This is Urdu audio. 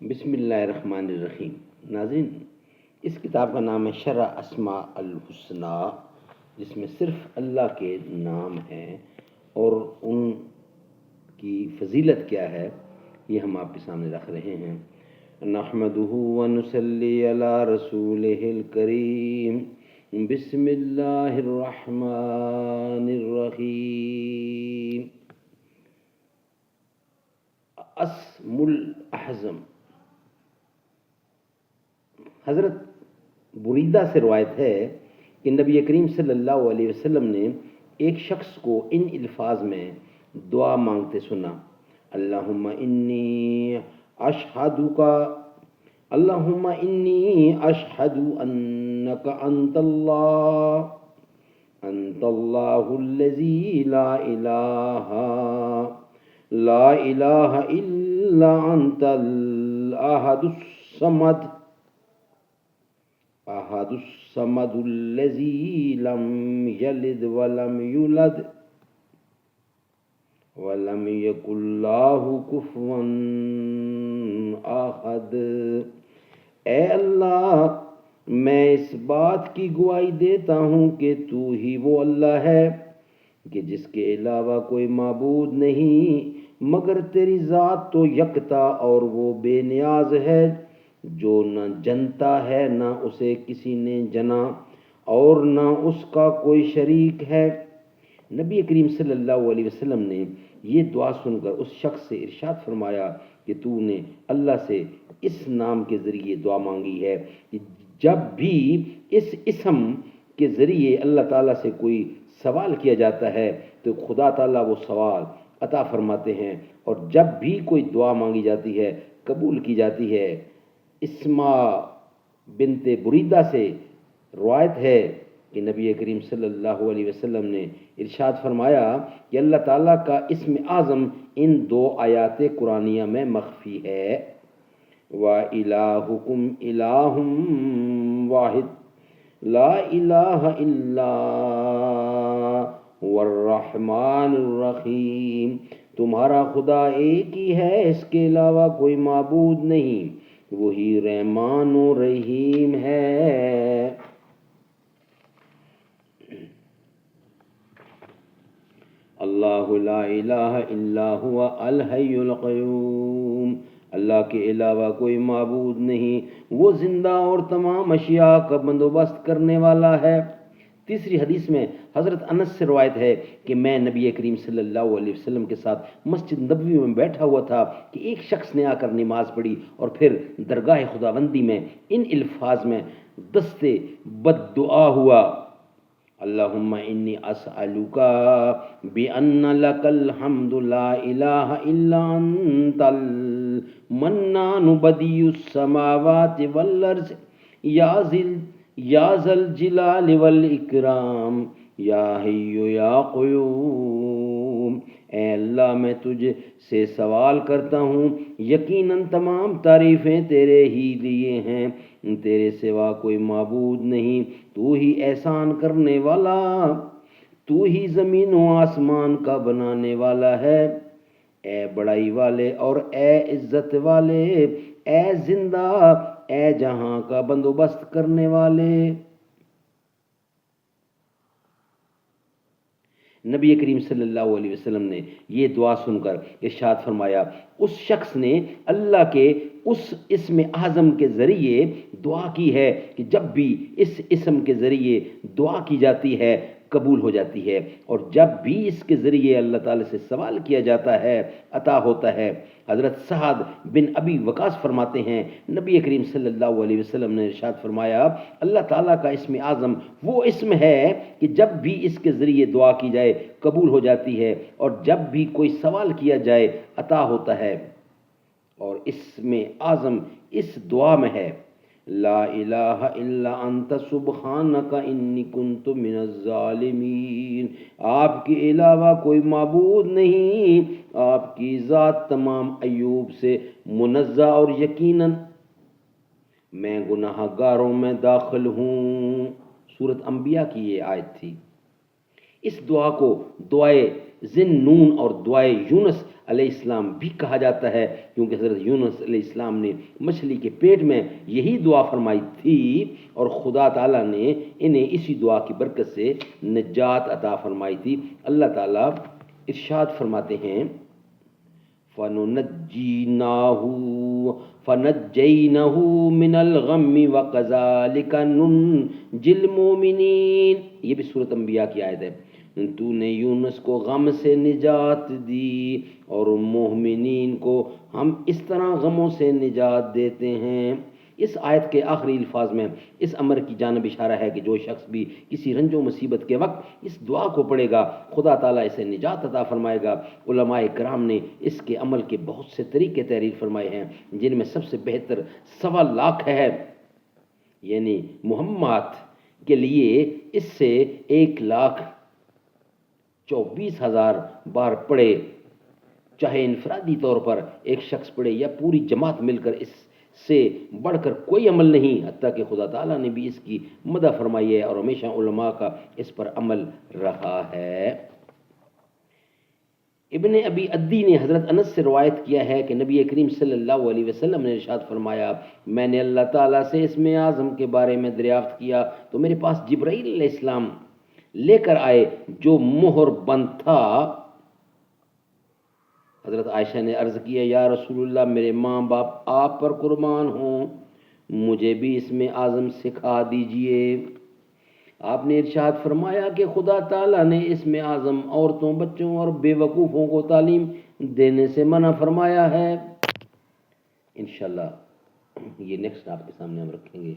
بسم اللہ الرحمن الرحیم۔ ناظرین، اس کتاب کا نام ہے شرح اسماء الحسنی، جس میں صرف اللہ کے نام ہیں اور ان کی فضیلت کیا ہے یہ ہم آپ کے سامنے رکھ رہے ہیں۔ نحمدہ ونصلی علی رسولہ الکریم، بسم اللہ الرحمن الرحیم۔ اسم الاعظم، حضرت بریدہ سے روایت ہے کہ نبی کریم صلی اللہ علیہ وسلم نے ایک شخص کو ان الفاظ میں دعا مانگتے سنا: اللہم انی اشہدک انک انت اللہ الذی لا الہ الا انت الاحد الصمد الذی لم یلد ولم یولد ولم یکن لہ کفوا احد۔ اے اللہ، میں اس بات کی گواہی دیتا ہوں کہ تو ہی وہ اللہ ہے کہ جس کے علاوہ کوئی معبود نہیں مگر تیری ذات تو یکتا اور وہ بے نیاز ہے، جو نہ جنتا ہے نہ اسے کسی نے جنا اور نہ اس کا کوئی شریک ہے۔ نبی کریم صلی اللہ علیہ وسلم نے یہ دعا سن کر اس شخص سے ارشاد فرمایا کہ تو نے اللہ سے اس نام کے ذریعے دعا مانگی ہے۔ جب بھی اس اسم کے ذریعے اللہ تعالیٰ سے کوئی سوال کیا جاتا ہے تو خدا تعالیٰ وہ سوال عطا فرماتے ہیں، اور جب بھی کوئی دعا مانگی جاتی ہے قبول کی جاتی ہے۔ اسماء بنت بریدہ سے روایت ہے کہ نبی کریم صلی اللہ علیہ وسلم نے ارشاد فرمایا کہ اللہ تعالیٰ کا اسم اعظم ان دو آیات قرآنیہ میں مخفی ہے: وَإِلَٰهُكُمْ إِلَٰهٌ وَاحِدٌ لَا إِلَٰهَ إِلَّا هُوَ الرَّحْمَٰنُ الرَّحِيمُ۔ تمہارا خدا ایک ہی ہے، اس کے علاوہ کوئی معبود نہیں، وہی رحمان و رحیم ہے۔ اللہ لا الہ الا ہوا الحی القیوم، اللہ کے علاوہ کوئی معبود نہیں، وہ زندہ اور تمام اشیاء کا بندوبست کرنے والا ہے۔ تیسری حدیث میں حضرت انس سے روایت ہے کہ میں نبی کریم صلی اللہ علیہ وسلم کے ساتھ مسجد نبوی میں بیٹھا ہوا تھا کہ ایک شخص نے آ کر نماز پڑھی اور پھر درگاہ خداوندی میں ان الفاظ میں دست بد دعا ہوا: اللہم انی اسألک بأن لک الحمد لا الہ الا انت المنان بدیع السماوات والارض یا ذا الجلال والاکرام یا حی یا قیوم۔ اے اللہ، میں تجھ سے سوال کرتا ہوں، یقیناً تمام تعریفیں تیرے ہی لیے ہیں، تیرے سوا کوئی معبود نہیں، تو ہی احسان کرنے والا، تو ہی زمین و آسمان کا بنانے والا ہے۔ اے بڑائی والے اور اے عزت والے، اے زندہ، اے جہاں کا بندوبست کرنے والے۔ نبی کریم صلی اللہ علیہ وسلم نے یہ دعا سن کر ارشاد فرمایا: اس شخص نے اللہ کے اس اسم اعظم کے ذریعے دعا کی ہے کہ جب بھی اس اسم کے ذریعے دعا کی جاتی ہے قبول ہو جاتی ہے، اور جب بھی اس کے ذریعے اللہ تعالیٰ سے سوال کیا جاتا ہے عطا ہوتا ہے۔ حضرت سعد بن ابی وقاص فرماتے ہیں نبی کریم صلی اللہ علیہ وسلم نے ارشاد فرمایا: اللہ تعالیٰ کا اسم اعظم وہ اسم ہے کہ جب بھی اس کے ذریعے دعا کی جائے قبول ہو جاتی ہے، اور جب بھی کوئی سوال کیا جائے عطا ہوتا ہے۔ اور اسم اعظم اس دعا میں ہے: لا الہ الا انت سبحانک انی کنت من الظالمین۔ آپ کے علاوہ کوئی معبود نہیں، آپ کی ذات تمام عیوب سے منزہ اور یقیناً میں گناہ گاروں میں داخل ہوں۔ سورۃ انبیاء کی یہ آیت تھی۔ اس دعا کو دعائے ذن نون اور دعائے یونس علیہ السلام بھی کہا جاتا ہے، کیونکہ حضرت یونس علیہ السلام نے مچھلی کے پیٹ میں یہی دعا فرمائی تھی اور خدا تعالیٰ نے انہیں اسی دعا کی برکت سے نجات عطا فرمائی تھی۔ اللہ تعالیٰ ارشاد فرماتے ہیں فَنَجَّيْنَاهُ مِنَ الْغَمِّ وَكَذَلِكَ نُنْجِي الْمُؤْمِنِينَ، یہ بھی سورۃ انبیاء کی آیت ہے۔ تو نے یونس کو غم سے نجات دی اور مومنین کو ہم اس طرح غموں سے نجات دیتے ہیں۔ اس آیت کے آخری الفاظ میں اس امر کی جانب اشارہ ہے کہ جو شخص بھی کسی رنج و مصیبت کے وقت اس دعا کو پڑھے گا خدا تعالیٰ اسے نجات عطا فرمائے گا۔ علماء کرام نے اس کے عمل کے بہت سے طریقے تحریر فرمائے ہیں، جن میں سب سے بہتر 1.25 لاکھ ہے، یعنی مہمات کے لیے اس سے 1,24,000 بار پڑھے، چاہے انفرادی طور پر ایک شخص پڑھے یا پوری جماعت مل کر، اس سے بڑھ کر کوئی عمل نہیں، حتیٰ کہ خدا تعالیٰ نے بھی اس کی مدح فرمائی ہے اور ہمیشہ علماء کا اس پر عمل رہا ہے۔ ابن ابی عدی نے حضرت انس سے روایت کیا ہے کہ نبی کریم صلی اللہ علیہ وسلم نے ارشاد فرمایا، میں نے اللہ تعالیٰ سے اسم اعظم کے بارے میں دریافت کیا تو میرے پاس جبرائیل علیہ السلام لے کر آئے جو مہر بند تھا۔ حضرت عائشہ نے عرض کیا، یا رسول اللہ، میرے ماں باپ آپ پر قربان ہوں، مجھے بھی اسم اعظم سکھا دیجئے۔ آپ نے ارشاد فرمایا کہ خدا تعالیٰ نے اسم اعظم عورتوں، بچوں اور بے وقوفوں کو تعلیم دینے سے منع فرمایا ہے۔ انشاءاللہ یہ نیکسٹ آپ کے سامنے ہم رکھیں گے۔